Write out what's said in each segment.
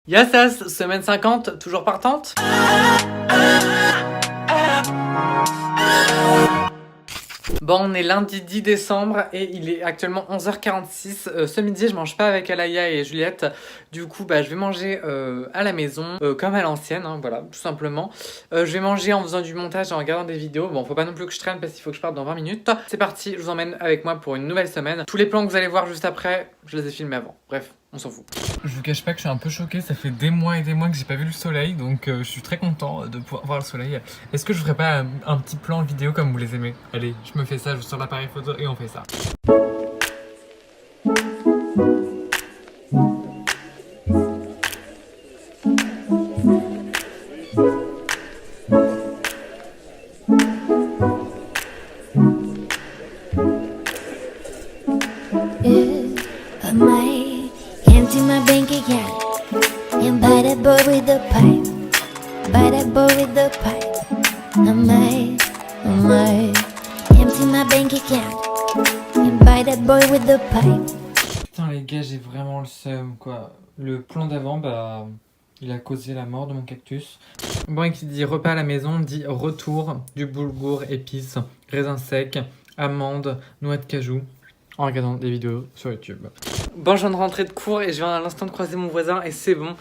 Yassas, semaine 50, toujours partante? Bon, on est lundi 10 décembre et il est actuellement 11h46. Ce midi, je mange pas avec Alaya et Juliette. Du coup, je vais manger à la maison, comme à l'ancienne, hein, voilà, tout simplement. Je vais manger en faisant du montage et en regardant des vidéos. Bon, faut pas non plus que je traîne parce qu'il faut que je parte dans 20 minutes. C'est parti, je vous emmène avec moi pour une nouvelle semaine. Tous les plans que vous allez voir juste après, je les ai filmés avant. Bref, on s'en fout. Je vous cache pas que je suis un peu choqué, ça fait des mois et des mois que j'ai pas vu le soleil, donc je suis très content de pouvoir voir le soleil. Est-ce que je ferais pas un petit plan vidéo comme vous les aimez? Allez, je me fais ça, je sors l'appareil photo et on fait ça. I might empty my bank account and buy that boy with the pipe. Buy that boy with the pipe. I might empty my bank account and buy that boy with the pipe. Putain les gars, j'ai vraiment le seum quoi. Le plan d'avant, il a causé la mort de mon cactus. Bon, et qui dit repas à la maison dit retour du boulgour, épices, raisins secs, amandes, noix de cajou. En regardant des vidéos sur YouTube. Bon, je viens de rentrer de cours et je viens à l'instant de croiser mon voisin et c'est bon.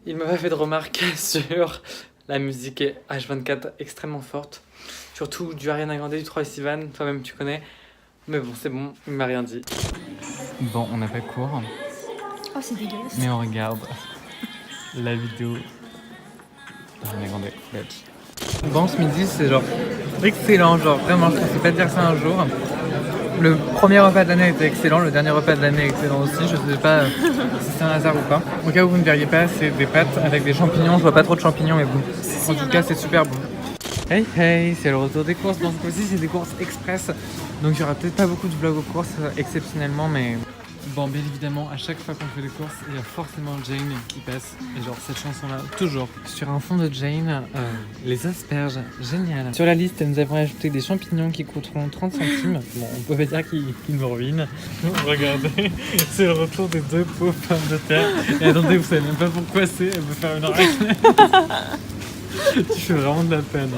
Il m'a pas fait de remarques sur la musique est H24 extrêmement forte. Surtout du Ariana Grande, du Troye Sivan, toi-même tu connais. Mais bon, c'est bon, il m'a rien dit. Bon, on n'a pas cours. Oh, c'est dégueulasse. Mais on regarde la vidéo d'Ariana Grande. Bon, ce midi, c'est genre excellent, genre vraiment, je ne sais pas dire ça un jour. Le premier repas de l'année était excellent, le dernier repas de l'année est excellent aussi, je sais pas si c'est un hasard ou pas. Au cas où vous ne verriez pas, c'est des pâtes avec des champignons, je vois pas trop de champignons mais bon. En tout cas c'est super bon. Hey hey, c'est le retour des courses, donc aussi c'est des courses express. Donc il y aura peut-être pas beaucoup de vlogs aux courses exceptionnellement mais... Bon, bien évidemment, à chaque fois qu'on fait des courses, il y a forcément Jane qui passe. Et genre, cette chanson-là, toujours. Sur un fond de Jane, les asperges, génial. Sur la liste, nous avons ajouté des champignons qui coûteront 30 centimes. Bon, on peut pas dire qu'ils nous ruinent. Regardez, c'est le retour des deux pauvres pommes de terre. Et attendez, vous savez même pas pourquoi c'est, elle veut faire une raclette. Tu fais vraiment de la peine.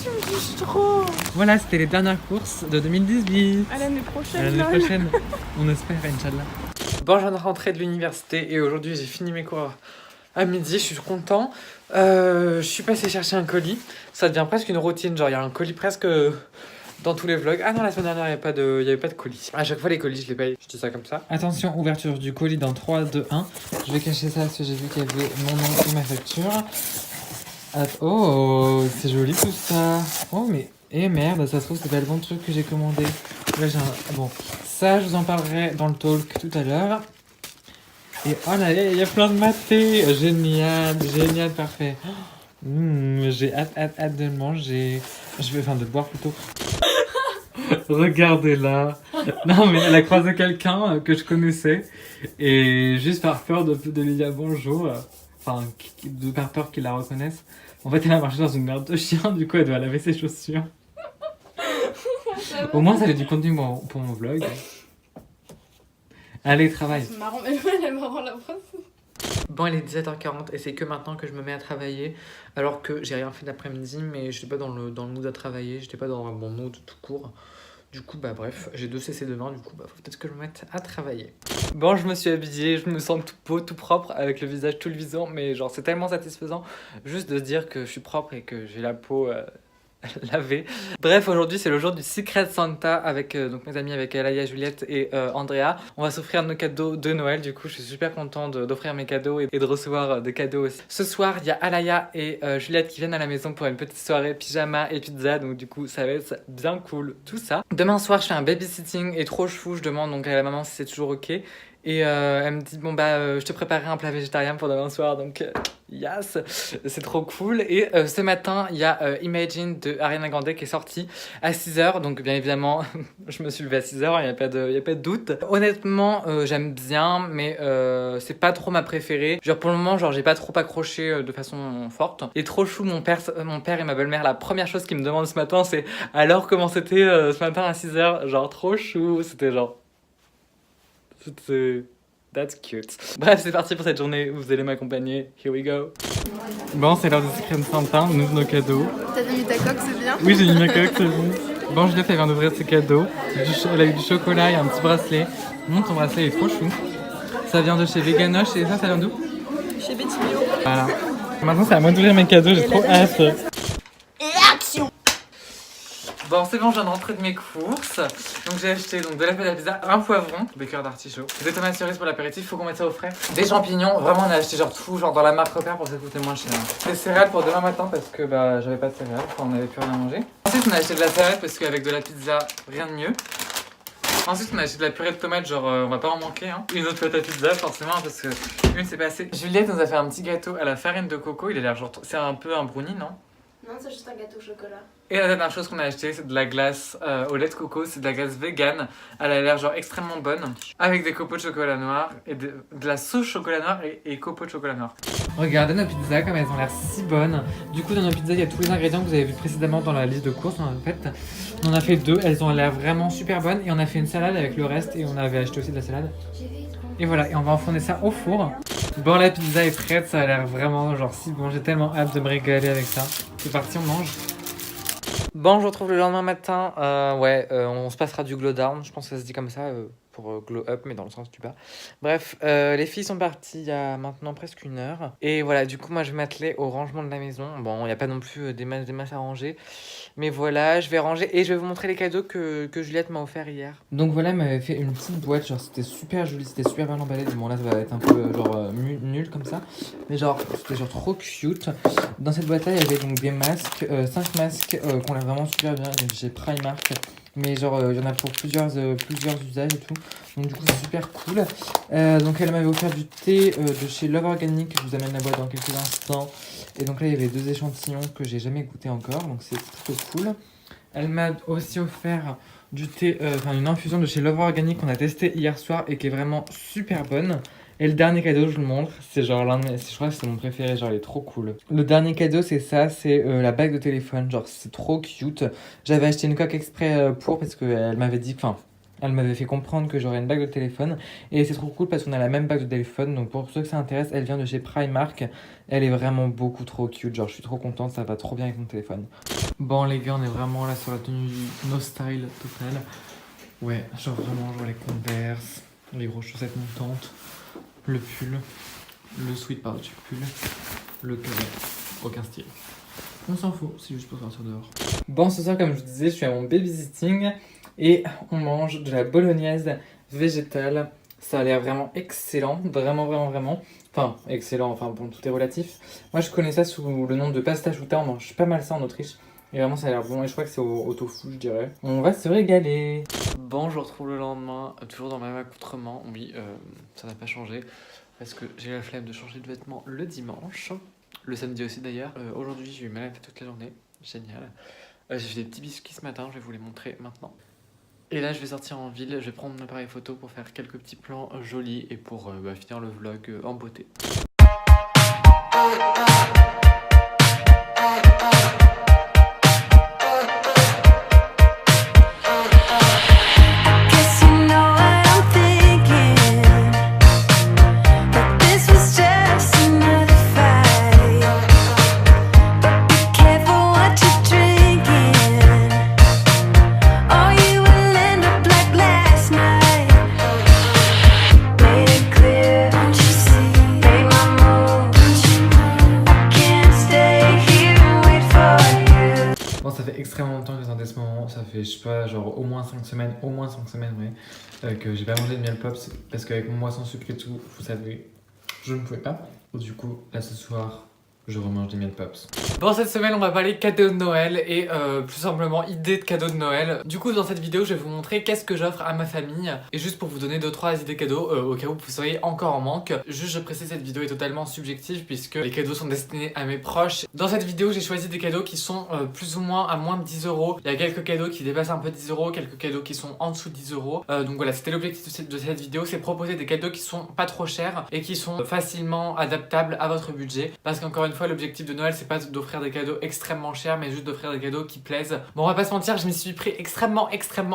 Tu me touches trop. Voilà, c'était les dernières courses de 2018. À l'année prochaine. À l'année prochaine, on espère, Inch'Allah. Bon, je viens de rentrer de l'université et aujourd'hui j'ai fini mes cours à midi, je suis content. Je suis passé chercher un colis, ça devient presque une routine, genre il y a un colis presque dans tous les vlogs. Ah non, la semaine dernière il n'y avait pas de colis. À chaque fois les colis je les paye, je dis ça comme ça. Attention, ouverture du colis dans 3, 2, 1. Je vais cacher ça parce que j'ai vu qu'il y avait mon nom et ma facture. Oh, c'est joli tout ça. Oh mais... Eh merde, ça se trouve c'est pas le bon truc que j'ai commandé. Là j'ai un... Bon, ça je vous en parlerai dans le talk tout à l'heure. Et oh là là, il y a plein de matés. Génial, génial, parfait. J'ai hâte de le manger. Enfin de le boire plutôt. Regardez là. Non mais elle a croisé quelqu'un que je connaissais. Et juste par peur de lui dire bonjour. Enfin, par peur qu'il la reconnaisse. En fait elle a marché dans une merde de chien. Du coup elle doit laver ses chaussures. Au moins ça fait du contenu pour mon vlog. Allez, travaille. C'est marrant, mais elle est marrant la preuve. Bon, il est 17h40 et c'est que maintenant que je me mets à travailler. Alors que j'ai rien fait d'après-midi, mais j'étais pas dans le mood à travailler. J'étais pas dans un bon mood tout court. Du coup, bref, j'ai 2 CC demain. Du coup, faut peut-être que je me mette à travailler. Bon, je me suis habillée, je me sens tout beau, tout propre, avec le visage tout luisant. Mais genre, c'est tellement satisfaisant juste de se dire que je suis propre et que j'ai la peau... lavé. Bref, aujourd'hui c'est le jour du Secret Santa avec donc mes amis, avec Alaya, Juliette et Andrea. On va s'offrir nos cadeaux de Noël, du coup je suis super content d'offrir mes cadeaux et de recevoir des cadeaux aussi. Ce soir il y a Alaya et Juliette qui viennent à la maison pour une petite soirée pyjama et pizza, donc du coup ça va être bien cool tout ça. Demain soir je fais un babysitting et trop chou, je demande donc à la maman si c'est toujours ok. Et elle me dit bon je te préparerai un plat végétarien pour demain soir, donc yes, c'est trop cool. Et ce matin il y a Imagine de Ariana Grande qui est sorti à 6h, donc bien évidemment je me suis levée à 6h, il n'y a pas de doute. Honnêtement j'aime bien, mais c'est pas trop ma préférée. Genre pour le moment genre j'ai pas trop accroché de façon forte. Et trop chou, mon père et ma belle-mère, la première chose qu'ils me demandent ce matin c'est alors comment c'était ce matin à 6h, genre trop chou, c'était genre... That's cute. Bref, c'est parti pour cette journée où vous allez m'accompagner. Here we go. Bon, c'est l'heure du Secret de Saint-Valentin, on ouvre nos cadeaux. T'as mis ta coque, c'est bien? Oui, j'ai mis ma coque, c'est bon. Bon, Juliette, elle vient d'ouvrir ses cadeaux. Elle a eu du chocolat et un petit bracelet. Ton bracelet est trop chou. Ça vient de chez Veganoche et ça vient d'où? Chez Betty Bio. Voilà. Maintenant, c'est à moi d'ouvrir mes cadeaux, j'ai trop hâte. Bon, c'est bon, je viens de rentrer de mes courses. Donc j'ai acheté de la pâte à pizza, un poivron, des cœurs d'artichaut, des tomates cerises pour l'apéritif, faut qu'on mette ça au frais. Des champignons, vraiment on a acheté genre tout, genre dans la marque Repère pour que ça coûte moins cher. Des céréales pour demain matin parce que bah j'avais pas de céréales, enfin on avait plus rien à manger. Ensuite on a acheté de la salade parce qu'avec de la pizza, rien de mieux. Ensuite on a acheté de la purée de tomates, genre on va pas en manquer hein. Une autre pâte à pizza forcément parce que une c'est pas assez. Juliette nous a fait un petit gâteau à la farine de coco, il a l'air genre, c'est un peu un brownie non? Non, c'est juste un gâteau au chocolat. Et la dernière chose qu'on a acheté, c'est de la glace au lait de coco, c'est de la glace vegan. Elle a l'air genre extrêmement bonne, avec des copeaux de chocolat noir et de la sauce chocolat noir et copeaux de chocolat noir. Regardez nos pizzas comme elles ont l'air si bonnes. Du coup dans nos pizzas il y a tous les ingrédients que vous avez vus précédemment dans la liste de courses. En fait, on en a fait 2, elles ont l'air vraiment super bonnes et on a fait une salade avec le reste et on avait acheté aussi de la salade. Et voilà, et on va enfourner ça au four. Bon, la pizza est prête, ça a l'air vraiment genre si bon, j'ai tellement hâte de me régaler avec ça. C'est parti, on mange. Bon, je vous retrouve le lendemain matin. On se passera du glow down, je pense que ça se dit comme ça, pour glow up, mais dans le sens du bas. Bref, les filles sont parties il y a maintenant presque 1 heure. Et voilà, du coup, moi je vais m'atteler au rangement de la maison. Bon, il n'y a pas non plus des masses à ranger. Mais voilà, je vais ranger et je vais vous montrer les cadeaux que Juliette m'a offert hier. Donc voilà, elle m'avait fait une petite boîte, genre c'était super joli, c'était super bien emballé. Bon là ça va être un peu genre nul comme ça. Mais genre c'était genre trop cute. Dans cette boîte là il y avait donc des masques, 5 masques qu'on a vraiment super bien, chez Primark. Mais genre il y en a pour plusieurs usages et tout. Donc du coup c'est super cool. Donc elle m'avait offert du thé de chez Love Organic. Je vous amène la boîte dans quelques instants. Et donc là il y avait 2 échantillons que j'ai jamais goûté encore. Donc c'est plutôt cool. Elle m'a aussi offert du thé, une infusion de chez Love Organic qu'on a testé hier soir et qui est vraiment super bonne. Et le dernier cadeau, je vous le montre, c'est genre l'un de mes, je crois que c'est mon préféré, genre il est trop cool. Le dernier cadeau, c'est ça, c'est la bague de téléphone, genre c'est trop cute. J'avais acheté une coque exprès pour, parce qu'elle m'avait dit, elle m'avait fait comprendre que j'aurais une bague de téléphone. Et c'est trop cool parce qu'on a la même bague de téléphone, donc pour ceux que ça intéresse, elle vient de chez Primark. Elle est vraiment beaucoup trop cute, genre je suis trop contente, ça va trop bien avec mon téléphone. Bon les gars, on est vraiment là sur la tenue no style total. Ouais, genre vraiment, genre les Converse, les grosses chaussettes montantes. Le pull, le sweat par-dessus pull, le carré, aucun style. On s'en fout, c'est juste pour sortir dehors. Bon, ce soir, comme je vous disais, je suis à mon babysitting et on mange de la bolognaise végétale. Ça a l'air vraiment excellent, vraiment. Enfin, excellent, bon, tout est relatif. Moi, je connais ça sous le nom de pasta chouta, on mange pas mal ça en Autriche. Et vraiment ça a l'air bon et je crois que c'est au tofu je dirais. On va se régaler. Bon, je retrouve le lendemain, toujours dans le même accoutrement. Oui, ça n'a pas changé parce que j'ai la flemme de changer de vêtements le dimanche. Le samedi aussi d'ailleurs. Aujourd'hui j'ai eu mal à la tête toute la journée, génial. J'ai fait des petits biscuits ce matin, je vais vous les montrer maintenant. Et là je vais sortir en ville, je vais prendre mon appareil photo pour faire quelques petits plans jolis et pour finir le vlog en beauté. Extrêmement longtemps que j'attendais ce moment, ça fait je sais pas genre au moins 5 semaines, ouais, que j'ai pas mangé de miel pops parce qu'avec mon moisson sucre et tout, vous savez, je ne pouvais pas. Du coup là ce soir je remange des miel pops. Bon, cette semaine on va parler cadeaux de Noël et plus simplement idées de cadeaux de Noël. Du coup dans cette vidéo je vais vous montrer qu'est-ce que j'offre à ma famille et juste pour vous donner 2-3 idées cadeaux au cas où vous seriez encore en manque. Juste je précise, cette vidéo est totalement subjective puisque les cadeaux sont destinés à mes proches. Dans cette vidéo j'ai choisi des cadeaux qui sont plus ou moins à moins de 10 €. Il y a quelques cadeaux qui dépassent un peu 10 €, quelques cadeaux qui sont en dessous de 10 €. Donc voilà, c'était l'objectif de cette vidéo, c'est proposer des cadeaux qui sont pas trop chers et qui sont facilement adaptables à votre budget parce qu'encore une une fois, l'objectif de Noël, c'est pas d'offrir des cadeaux extrêmement chers, mais juste d'offrir des cadeaux qui plaisent. Bon, on va pas se mentir, je m'y suis pris extrêmement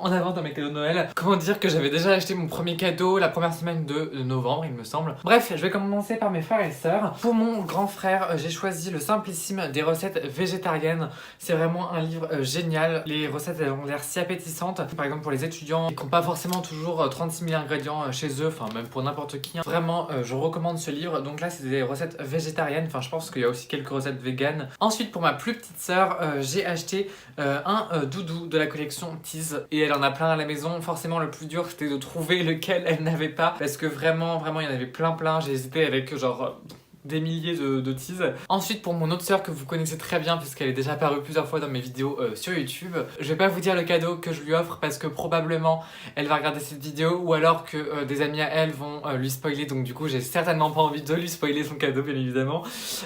en avant dans mes cadeaux de Noël. Comment dire que j'avais déjà acheté mon premier cadeau la première semaine de novembre, il me semble. Bref, je vais commencer par mes frères et sœurs. Pour mon grand frère, j'ai choisi le simplissime des recettes végétariennes. C'est vraiment un livre génial. Les recettes, elles ont l'air si appétissantes. Par exemple, pour les étudiants qui n'ont pas forcément toujours 36 000 ingrédients chez eux, enfin même pour n'importe qui. Vraiment, je recommande ce livre. Donc là, c'est des recettes végétariennes. Enfin, je pense qu'il y a aussi quelques recettes véganes. Ensuite, pour ma plus petite sœur, j'ai acheté un doudou de la collection Tease. Et elle en a plein à la maison. Forcément, le plus dur, c'était de trouver lequel elle n'avait pas. Parce que vraiment, il y en avait plein. J'ai hésité avec genre des milliers de teases. Ensuite, pour mon autre sœur que vous connaissez très bien puisqu'elle est déjà apparue plusieurs fois dans mes vidéos sur YouTube, je vais pas vous dire le cadeau que je lui offre parce que probablement elle va regarder cette vidéo ou alors que des amis à elle vont lui spoiler, donc du coup j'ai certainement pas envie de lui spoiler son cadeau bien évidemment.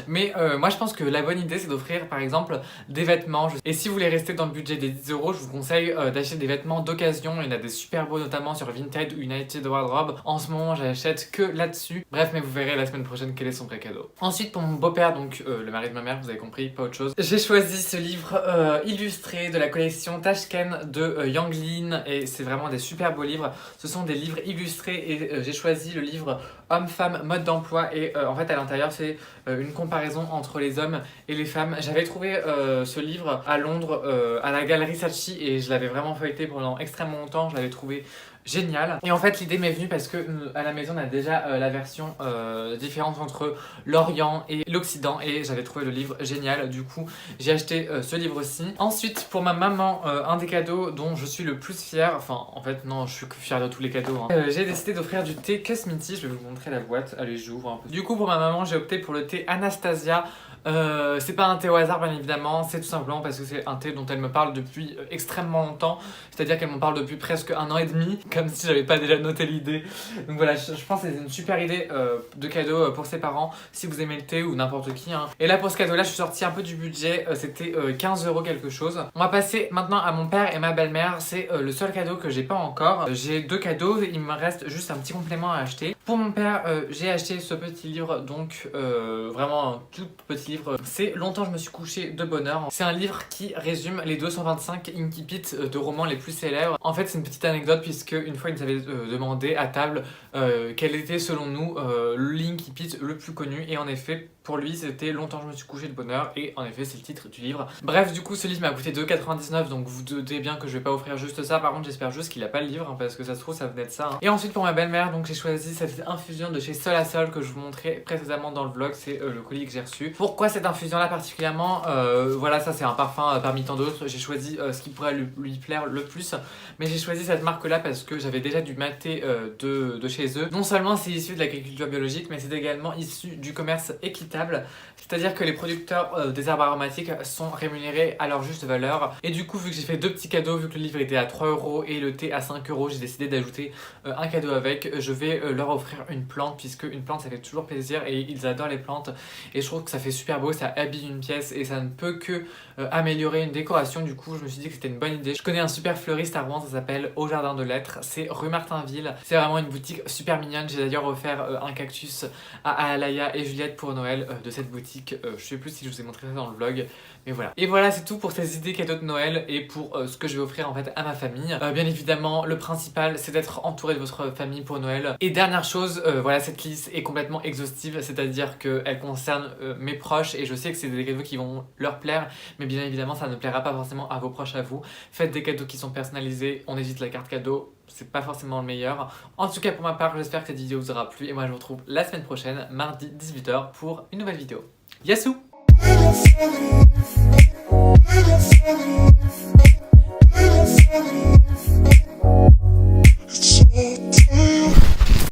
Mais moi je pense que la bonne idée c'est d'offrir par exemple des vêtements. Et si vous voulez rester dans le budget des 10 €, je vous conseille d'acheter des vêtements d'occasion. Il y en a des super beaux notamment sur Vinted ou United Wardrobe. En ce moment j'achète que là-dessus. Bref, mais vous verrez la semaine prochaine quel est son vrai cadeau. Ensuite, pour mon beau-père, donc le mari de ma mère, vous avez compris, pas autre chose, j'ai choisi ce livre illustré de la collection Tashken de Yang Lin, et c'est vraiment des super beaux livres. Ce sont des livres illustrés et j'ai choisi le livre Homme-Femme, Mode d'emploi, et en fait à l'intérieur c'est une comparaison entre les hommes et les femmes. J'avais trouvé ce livre à Londres à la galerie Saatchi et je l'avais vraiment feuilleté pendant extrêmement longtemps, je l'avais trouvé génial. Et en fait l'idée m'est venue parce que à la maison on a déjà la version différente entre l'Orient et l'Occident et j'avais trouvé le livre génial, du coup j'ai acheté ce livre aussi. Ensuite pour ma maman, un des cadeaux dont je suis le plus fier, enfin en fait non je suis que fier de tous les cadeaux hein. J'ai décidé d'offrir du thé Cosmiti, je vais vous montrer la boîte, allez j'ouvre un peu. Du coup pour ma maman j'ai opté pour le thé Anastasia. C'est pas un thé au hasard bien évidemment, c'est tout simplement parce que c'est un thé dont elle me parle depuis extrêmement longtemps, c'est-à-dire qu'elle m'en parle depuis presque 1 an et demi, comme si j'avais pas déjà noté l'idée. Donc voilà, je pense que c'est une super idée de cadeau pour ses parents si vous aimez le thé ou n'importe qui hein. Et là pour ce cadeau là je suis sortie un peu du budget, c'était 15 € quelque chose. On va passer maintenant à mon père et ma belle-mère, c'est le seul cadeau que j'ai pas encore. J'ai 2 cadeaux, il me reste juste un petit complément à acheter. Pour mon père, j'ai acheté ce petit livre, donc vraiment un tout petit livre. C'est Longtemps je me suis couché de bonheur. C'est un livre qui résume les 225 incipits de romans les plus célèbres. En fait c'est une petite anecdote puisque une fois il nous avait demandé à table quel était selon nous l'incipit le plus connu et en effet pour lui c'était Longtemps je me suis couché de bonheur et en effet c'est le titre du livre. Bref, du coup ce livre m'a coûté 2,99 donc vous doutez bien que je vais pas offrir juste ça. Par contre j'espère juste qu'il a pas le livre hein, parce que ça se trouve ça venait de ça hein. Et ensuite pour ma belle-mère, donc j'ai choisi cette infusion de chez Sol à Sol que je vous montrais précédemment dans le vlog. C'est le colis que j'ai reçu. Pourquoi cette infusion là particulièrement? Voilà, ça c'est un parfum parmi tant d'autres. J'ai choisi ce qui pourrait lui plaire le plus, mais j'ai choisi cette marque là parce que j'avais déjà du maté de chez eux. Non seulement c'est issu de l'agriculture biologique, mais c'est également issu du commerce équitable, c'est-à-dire que les producteurs des herbes aromatiques sont rémunérés à leur juste valeur. Et du coup vu que j'ai fait 2 petits cadeaux, vu que le livre était à 3 € et le thé à 5 €, j'ai décidé d'ajouter un cadeau avec. Je vais leur offrir une plante puisque une plante ça fait toujours plaisir et ils adorent les plantes et je trouve que ça fait super beau, ça habille une pièce et ça ne peut que améliorer une décoration. Du coup je me suis dit que c'était une bonne idée. Je connais un super fleuriste à Rouen, ça s'appelle Au Jardin de Lettres, c'est rue Martinville. C'est vraiment une boutique super mignonne. J'ai d'ailleurs offert un cactus à Alaya et Juliette pour Noël de cette boutique. Je sais plus si je vous ai montré ça dans le vlog, mais voilà. Et voilà, c'est tout pour ces idées cadeaux de Noël et pour ce que je vais offrir en fait à ma famille. Bien évidemment le principal c'est d'être entouré de votre famille pour Noël. Et dernière chose, voilà, cette liste est complètement exhaustive, c'est-à-dire qu'elle concerne mes proches et je sais que c'est des cadeaux qui vont leur plaire, mais bien évidemment ça ne plaira pas forcément à vos proches à vous. Faites des cadeaux qui sont personnalisés, on évite la carte cadeau, c'est pas forcément le meilleur. En tout cas pour ma part j'espère que cette vidéo vous aura plu et moi je vous retrouve la semaine prochaine mardi 18 h pour une nouvelle vidéo. Yassou!